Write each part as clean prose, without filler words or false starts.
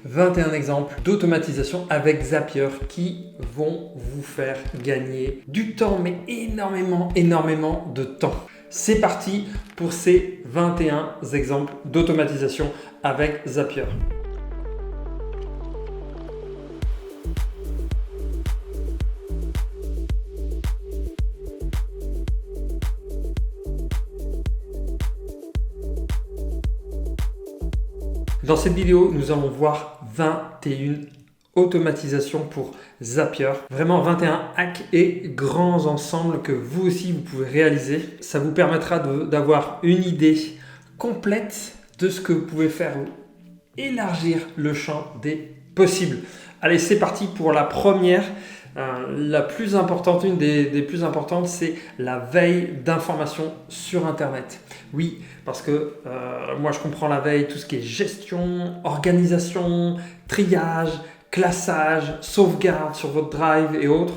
21 exemples d'automatisation avec Zapier qui vont vous faire gagner du temps, mais énormément de temps. C'est parti pour ces 21 exemples d'automatisation avec Zapier. Dans cette vidéo, nous allons voir 21 automatisations pour Zapier. Vraiment 21 hacks et grands ensembles que vous aussi vous pouvez réaliser. Ça vous permettra d'avoir une idée complète de ce que vous pouvez faire, élargir le champ des possibles. Allez, c'est parti pour la première. La plus importante, une des plus importantes, c'est la veille d'informations sur Internet. Oui, parce que moi je comprends la veille, tout ce qui est gestion, organisation, triage, classage, sauvegarde sur votre drive et autres.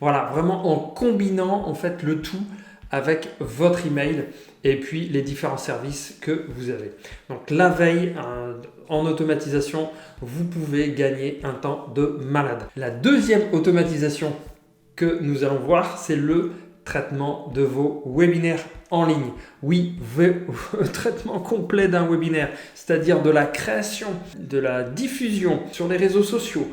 Voilà, vraiment en combinant en fait le tout avec votre email et puis les différents services que vous avez. Donc la veille en automatisation, vous pouvez gagner un temps de malade. La deuxième automatisation que nous allons voir, c'est le traitement de vos webinaires en ligne. Oui, le traitement complet d'un webinaire, c'est-à-dire de la création, de la diffusion sur les réseaux sociaux,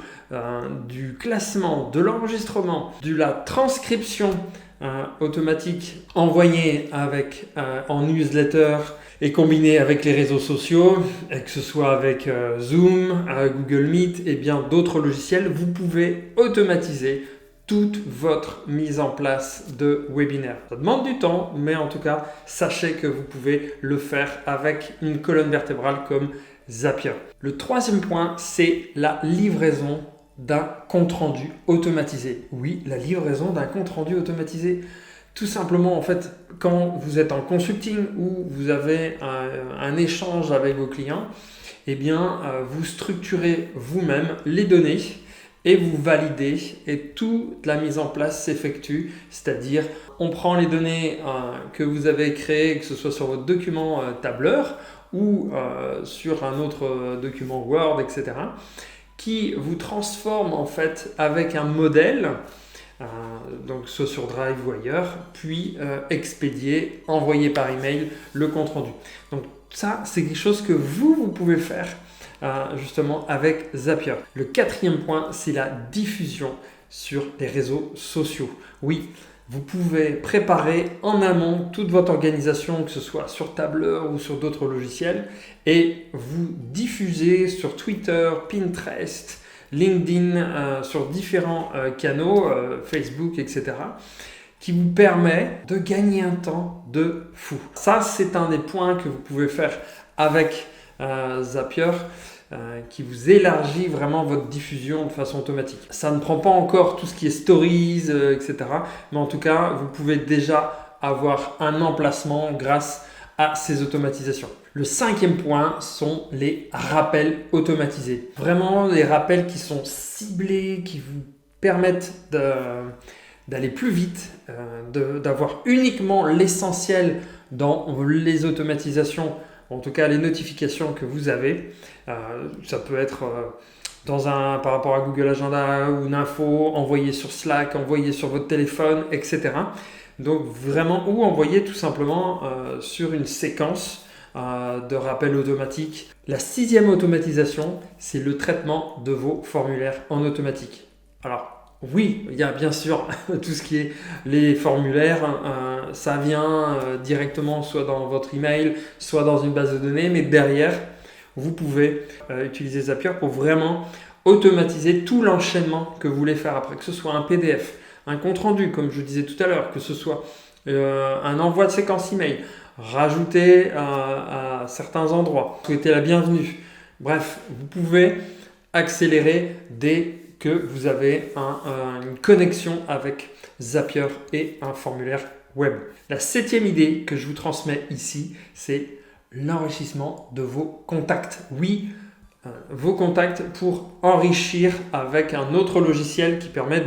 du classement, de l'enregistrement, de la transcription automatique envoyée en newsletter et combinée avec les réseaux sociaux, et que ce soit avec Zoom, Google Meet et bien d'autres logiciels, vous pouvez automatiser toute votre mise en place de webinaire. Ça demande du temps, mais en tout cas, sachez que vous pouvez le faire avec une colonne vertébrale comme Zapier. Le troisième point, c'est la livraison d'un compte-rendu automatisé. Oui, la livraison d'un compte-rendu automatisé. Tout simplement, en fait, quand vous êtes en consulting ou vous avez un échange avec vos clients, eh bien, vous structurez vous-même les données et vous validez et toute la mise en place s'effectue, c'est-à-dire on prend les données que vous avez créées, que ce soit sur votre document tableur ou sur un autre document Word, etc., qui vous transforme en fait avec un modèle, donc soit sur Drive ou ailleurs, puis expédié, envoyé par email le compte rendu. Donc ça, c'est quelque chose que vous pouvez faire justement avec Zapier. Le quatrième point, c'est la diffusion sur les réseaux sociaux. Oui, vous pouvez préparer en amont toute votre organisation, que ce soit sur Tableur ou sur d'autres logiciels, et vous diffuser sur Twitter, Pinterest, LinkedIn, sur différents canaux, Facebook, etc., qui vous permet de gagner un temps de fou. Ça, c'est un des points que vous pouvez faire avec Zapier, qui vous élargit vraiment votre diffusion de façon automatique. Ça ne prend pas encore tout ce qui est stories, etc. Mais en tout cas, vous pouvez déjà avoir un emplacement grâce à ces automatisations. Le cinquième point sont les rappels automatisés. Vraiment des rappels qui sont ciblés, qui vous permettent d'aller plus vite, d'avoir uniquement l'essentiel dans les automatisations, en tout cas les notifications que vous avez. Ça peut être par rapport à Google Agenda ou une info, envoyée sur Slack, envoyée sur votre téléphone, etc. Donc vraiment, ou envoyée tout simplement sur une séquence de rappel automatique. La sixième automatisation, c'est le traitement de vos formulaires en automatique. Alors, oui, il y a bien sûr tout ce qui est les formulaires, ça vient directement soit dans votre email, soit dans une base de données, mais derrière, vous pouvez utiliser Zapier pour vraiment automatiser tout l'enchaînement que vous voulez faire après, que ce soit un PDF, un compte-rendu, comme je disais tout à l'heure, que ce soit un envoi de séquence email, rajouter à certains endroits, souhaiter la bienvenue. Bref, vous pouvez accélérer dès que vous avez une connexion avec Zapier et un formulaire web. La septième idée que je vous transmets ici, c'est l'enrichissement de vos contacts. Oui, vos contacts pour enrichir avec un autre logiciel qui permet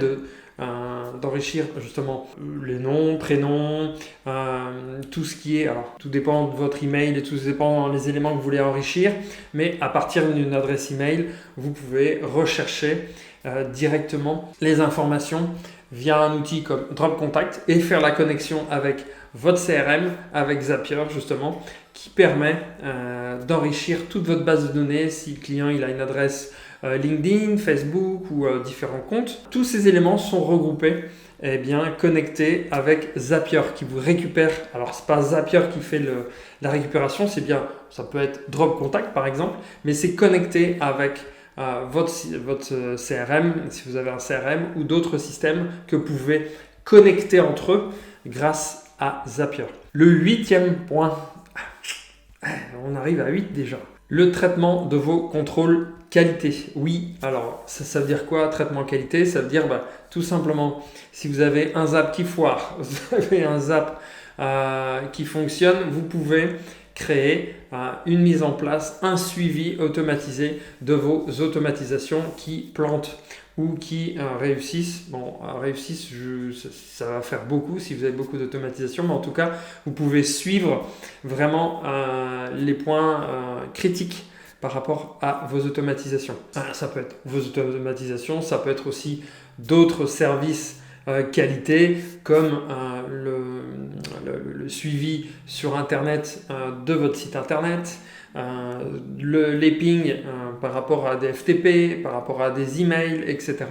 d'enrichir justement les noms, prénoms, tout ce qui est, alors tout dépend de votre email et tout dépend des éléments que vous voulez enrichir, mais à partir d'une adresse email, vous pouvez rechercher directement les informations via un outil comme Drop Contact et faire la connexion avec votre CRM, avec Zapier justement, qui permet d'enrichir toute votre base de données si le client il a une adresse LinkedIn, Facebook ou différents comptes. Tous ces éléments sont regroupés et bien connectés avec Zapier qui vous récupère. Alors c'est pas Zapier qui fait la récupération, c'est bien, ça peut être Drop Contact par exemple, mais c'est connecté avec votre CRM, si vous avez un CRM ou d'autres systèmes que vous pouvez connecter entre eux grâce à Zapier. Le 8e point, on arrive à 8 déjà. Le traitement de vos contrôles qualité. Oui, alors ça veut dire quoi traitement qualité? Ça veut dire tout simplement si vous avez un zap qui foire, vous avez un zap qui fonctionne, vous pouvez créer une mise en place, un suivi automatisé de vos automatisations qui plantent ou qui réussissent. Bon, réussissent, ça va faire beaucoup si vous avez beaucoup d'automatisation, mais en tout cas, vous pouvez suivre vraiment les points critiques par rapport à vos automatisations. Ça peut être vos automatisations, ça peut être aussi d'autres services qualité comme le suivi sur Internet de votre site Internet, les pings par rapport à des FTP, par rapport à des emails, etc.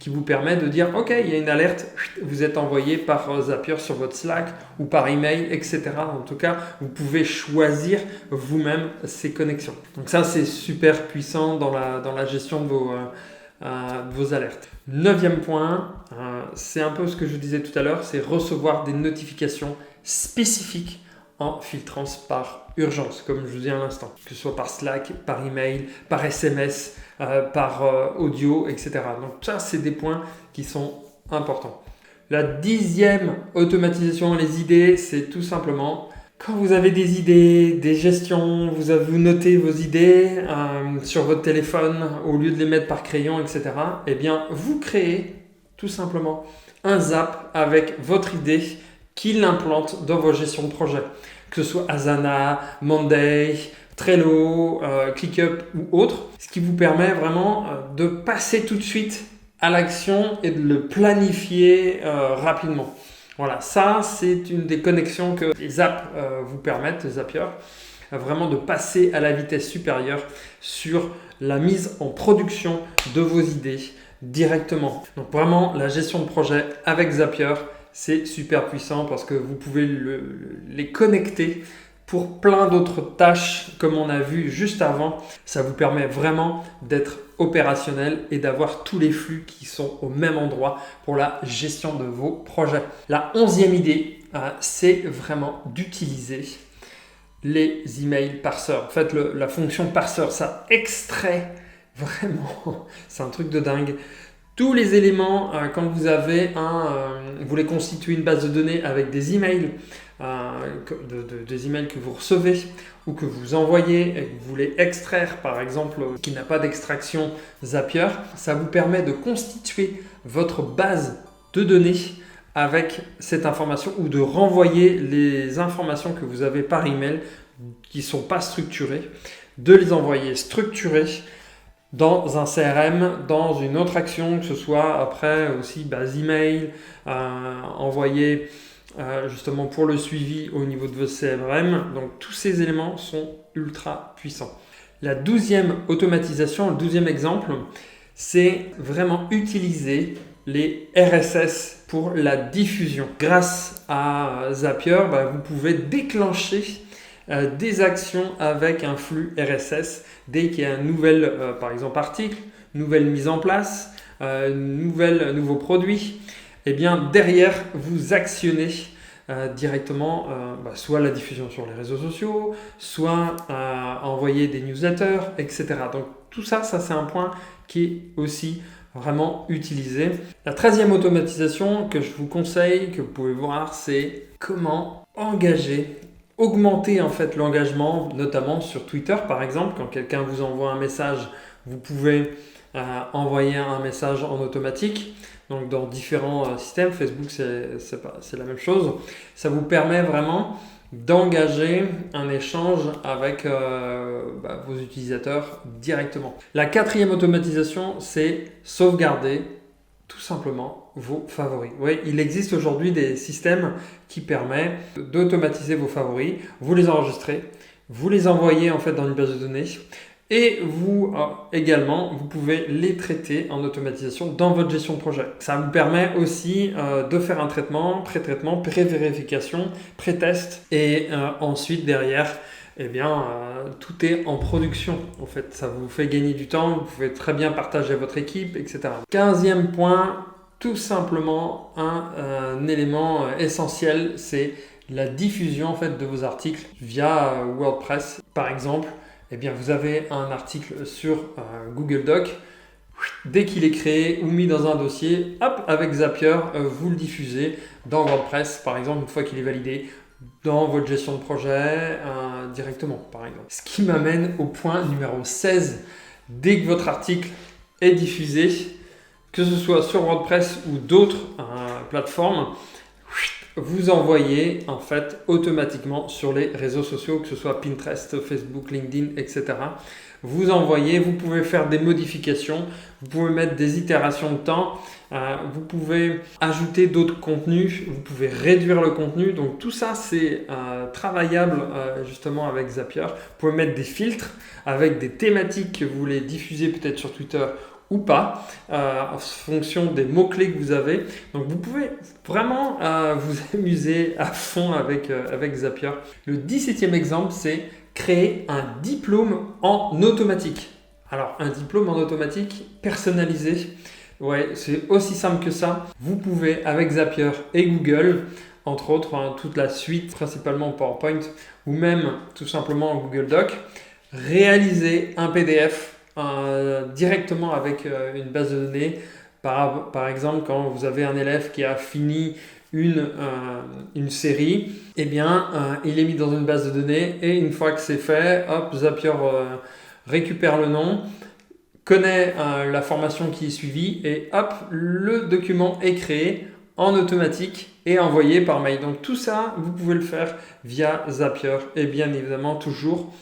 qui vous permet de dire ok, il y a une alerte, vous êtes envoyé par Zapier sur votre Slack ou par email, etc. En tout cas, vous pouvez choisir vous-même ces connexions. Donc ça, c'est super puissant dans la gestion de vos alertes. 9e point, c'est un peu ce que je disais tout à l'heure, c'est recevoir des notifications spécifiques en filtrant par urgence, comme je vous dis à l'instant, que ce soit par Slack, par email, par SMS, par audio, etc. Donc ça, c'est des points qui sont importants. La 10e automatisation, les idées, c'est tout simplement quand vous avez des idées, des gestions, vous notez vos idées sur votre téléphone au lieu de les mettre par crayon, etc. Eh bien, vous créez tout simplement un zap avec votre idée qui l'implante dans vos gestions de projet. Que ce soit Asana, Monday, Trello, ClickUp ou autre. Ce qui vous permet vraiment de passer tout de suite à l'action et de le planifier rapidement. Voilà, ça c'est une des connexions que les apps vous permettent, Zapier, vraiment de passer à la vitesse supérieure sur la mise en production de vos idées directement. Donc vraiment, la gestion de projet avec Zapier, c'est super puissant parce que vous pouvez les connecter pour plein d'autres tâches comme on a vu juste avant. Ça vous permet vraiment d'être opérationnel et d'avoir tous les flux qui sont au même endroit pour la gestion de vos projets. La 11e idée, c'est vraiment d'utiliser les emails parseurs. En fait, la fonction parseur, ça extrait vraiment, c'est un truc de dingue. Tous les éléments, quand vous avez vous voulez constituer une base de données avec des emails, des emails que vous recevez ou que vous envoyez et que vous voulez extraire, par exemple, qui n'a pas d'extraction Zapier, ça vous permet de constituer votre base de données avec cette information ou de renvoyer les informations que vous avez par email qui ne sont pas structurées, de les envoyer structurées dans un CRM, dans une autre action, que ce soit après aussi email, envoyé justement pour le suivi au niveau de votre CRM. Donc tous ces éléments sont ultra puissants. La 12e automatisation, le 12e exemple, c'est vraiment utiliser les RSS pour la diffusion. Grâce à Zapier, vous pouvez déclencher des actions avec un flux RSS dès qu'il y a un nouvel, par exemple, article, nouvelle mise en place, nouveau produit. Et bien derrière, vous actionnez directement soit la diffusion sur les réseaux sociaux, soit envoyer des newsletters, etc. Donc tout ça c'est un point qui est aussi vraiment utilisé. La 13e automatisation que je vous conseille, que vous pouvez voir, c'est comment augmenter en fait l'engagement, notamment sur Twitter par exemple, quand quelqu'un vous envoie un message Vous pouvez envoyer un message en automatique. Donc dans différents systèmes, Facebook c'est la même chose. Ça vous permet vraiment d'engager un échange avec vos utilisateurs directement. La quatrième automatisation, c'est sauvegarder tout simplement vos favoris. Oui, il existe aujourd'hui des systèmes qui permettent d'automatiser vos favoris. Vous les enregistrez, vous les envoyez en fait dans une base de données et vous également, vous pouvez les traiter en automatisation dans votre gestion de projet. Ça vous permet aussi de faire un traitement, pré-traitement, pré-vérification, pré-test et ensuite derrière, tout est en production. En fait, ça vous fait gagner du temps, vous pouvez très bien partager votre équipe, etc. 15e point, tout simplement un élément essentiel, c'est la diffusion en fait de vos articles via WordPress. Par exemple, vous avez un article sur Google Doc. Dès qu'il est créé ou mis dans un dossier, hop, avec Zapier, vous le diffusez dans WordPress, par exemple, une fois qu'il est validé, dans votre gestion de projet directement, par exemple. Ce qui m'amène au point numéro 16. Dès que votre article est diffusé, que ce soit sur WordPress ou d'autres plateformes, vous envoyez en fait automatiquement sur les réseaux sociaux, que ce soit Pinterest, Facebook, LinkedIn, etc. Vous envoyez, vous pouvez faire des modifications, vous pouvez mettre des itérations de temps, vous pouvez ajouter d'autres contenus, vous pouvez réduire le contenu. Donc tout ça c'est travaillable justement avec Zapier. Vous pouvez mettre des filtres avec des thématiques que vous voulez diffuser peut-être sur Twitter ou pas, en fonction des mots-clés que vous avez. Donc vous pouvez vraiment vous amuser à fond avec Zapier. Le 17e exemple, c'est créer un diplôme en automatique. Alors un diplôme en automatique personnalisé, ouais, c'est aussi simple que ça. Vous pouvez avec Zapier et Google, entre autres, toute la suite, principalement PowerPoint ou même tout simplement Google Doc, réaliser un PDF directement avec une base de données. Par exemple, quand vous avez un élève qui a fini une série, il est mis dans une base de données et une fois que c'est fait, hop, Zapier récupère le nom, connaît la formation qui est suivie et hop, le document est créé en automatique et envoyé par mail. Donc tout ça, vous pouvez le faire via Zapier et bien évidemment toujours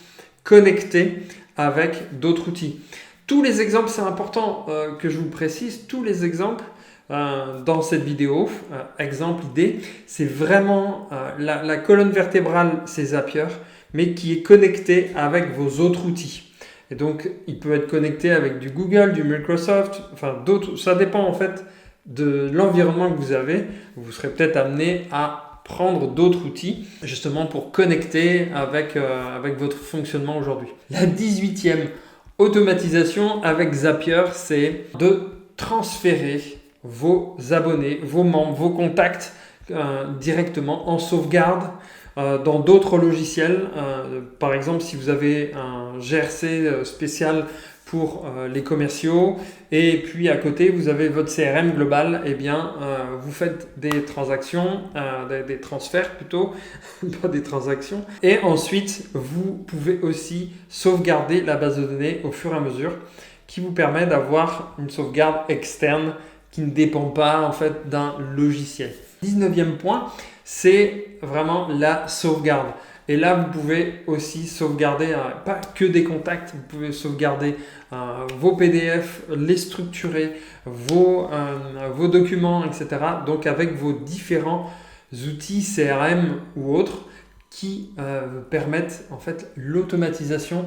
connecté avec d'autres outils. Tous les exemples, c'est important que je vous précise, tous les exemples dans cette vidéo, exemple idée, c'est vraiment la colonne vertébrale, c'est Zapier, mais qui est connecté avec vos autres outils. Et donc, il peut être connecté avec du Google, du Microsoft, enfin d'autres, ça dépend en fait de l'environnement que vous avez. Vous serez peut-être amené à prendre d'autres outils justement pour connecter avec votre fonctionnement aujourd'hui. La 18e automatisation avec Zapier, c'est de transférer vos abonnés, vos membres, vos contacts directement en sauvegarde dans d'autres logiciels. Par exemple, si vous avez un GRC spécial pour les commerciaux et puis à côté vous avez votre CRM global, vous faites des transactions, des transferts plutôt, pas des transactions, et ensuite vous pouvez aussi sauvegarder la base de données au fur et à mesure, qui vous permet d'avoir une sauvegarde externe qui ne dépend pas en fait d'un logiciel. 19e point, c'est vraiment la sauvegarde. Et là, vous pouvez aussi sauvegarder, pas que des contacts, vous pouvez sauvegarder vos PDF, les structurer, vos documents, etc. Donc avec vos différents outils CRM ou autres qui permettent en fait l'automatisation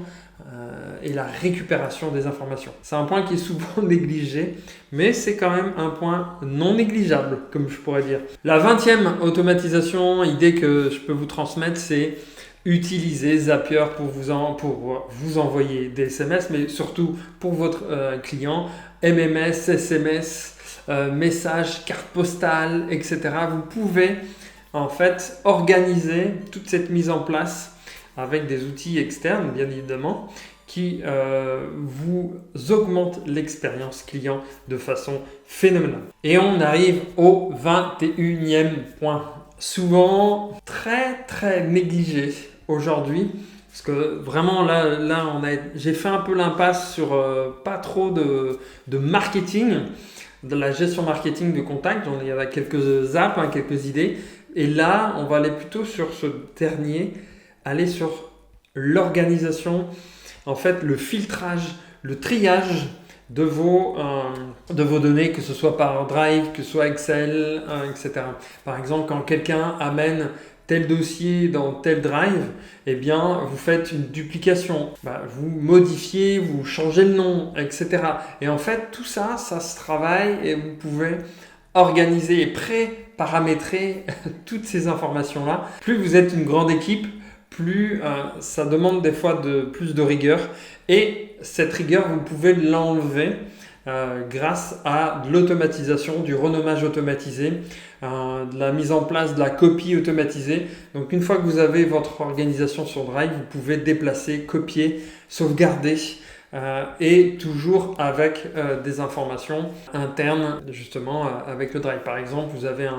et la récupération des informations. C'est un point qui est souvent négligé, mais c'est quand même un point non négligeable, comme je pourrais dire. La 20e automatisation, idée que je peux vous transmettre, c'est utiliser Zapier pour vous envoyer des SMS, mais surtout pour votre client, MMS, SMS, messages, cartes postales, etc. Vous pouvez en fait organiser toute cette mise en place avec des outils externes, bien évidemment, qui vous augmentent l'expérience client de façon phénoménale. Et on arrive au 21e point. Souvent très très négligé aujourd'hui, Parce que vraiment là j'ai fait un peu l'impasse sur pas trop de marketing, de la gestion marketing de contact. Il y avait quelques apps, quelques idées. Et là, on va aller plutôt sur ce dernier, aller sur l'organisation, en fait le filtrage, le triage de vos données, que ce soit par Drive, que ce soit Excel, etc. Par exemple, quand quelqu'un amène tel dossier dans tel Drive, eh bien, vous faites une duplication. Vous modifiez, vous changez le nom, etc. Et en fait, tout ça, ça se travaille et vous pouvez organiser et pré-paramétrer toutes ces informations-là. Plus vous êtes une grande équipe, plus ça demande des fois plus de rigueur. Et cette rigueur, vous pouvez l'enlever grâce à de l'automatisation, du renommage automatisé, de la mise en place de la copie automatisée. Donc une fois que vous avez votre organisation sur Drive, vous pouvez déplacer, copier, sauvegarder et toujours avec des informations internes justement avec le Drive. Par exemple, vous avez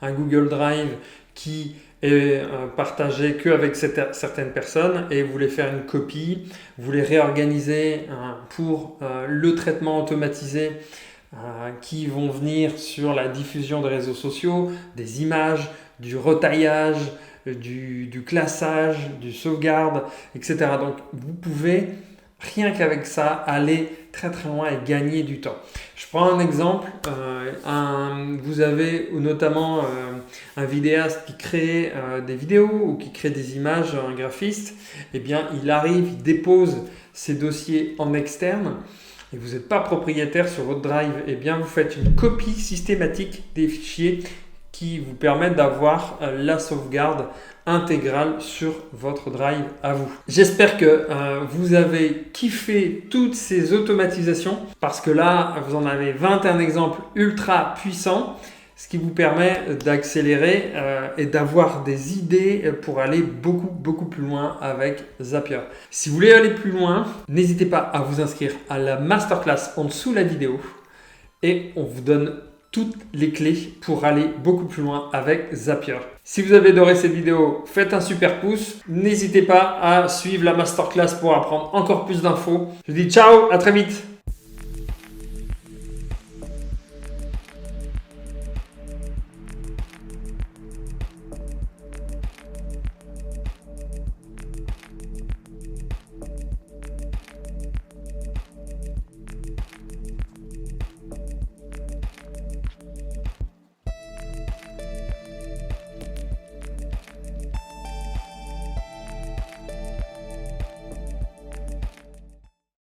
un Google Drive qui est partagé qu'avec certaines personnes et vous voulez faire une copie, vous voulez réorganiser pour le traitement automatisé qui vont venir sur la diffusion des réseaux sociaux, des images, du retaillage, du classage, du sauvegarde, etc. Donc vous pouvez rien qu'avec ça aller très très loin et gagner du temps. Je prends un exemple, vous avez notamment un vidéaste qui crée des vidéos ou qui crée des images, un graphiste, eh bien il arrive, il dépose ses dossiers en externe et vous n'êtes pas propriétaire sur votre Drive, eh bien vous faites une copie systématique des fichiers qui vous permettent d'avoir la sauvegarde intégrale sur votre Drive à vous. J'espère que vous avez kiffé toutes ces automatisations parce que là, vous en avez 21 exemples ultra puissants, ce qui vous permet d'accélérer et d'avoir des idées pour aller beaucoup plus loin avec Zapier. Si vous voulez aller plus loin, n'hésitez pas à vous inscrire à la masterclass en dessous de la vidéo et on vous donne toutes les clés pour aller beaucoup plus loin avec Zapier. Si vous avez adoré cette vidéo, faites un super pouce. N'hésitez pas à suivre la masterclass pour apprendre encore plus d'infos. Je vous dis ciao, à très vite.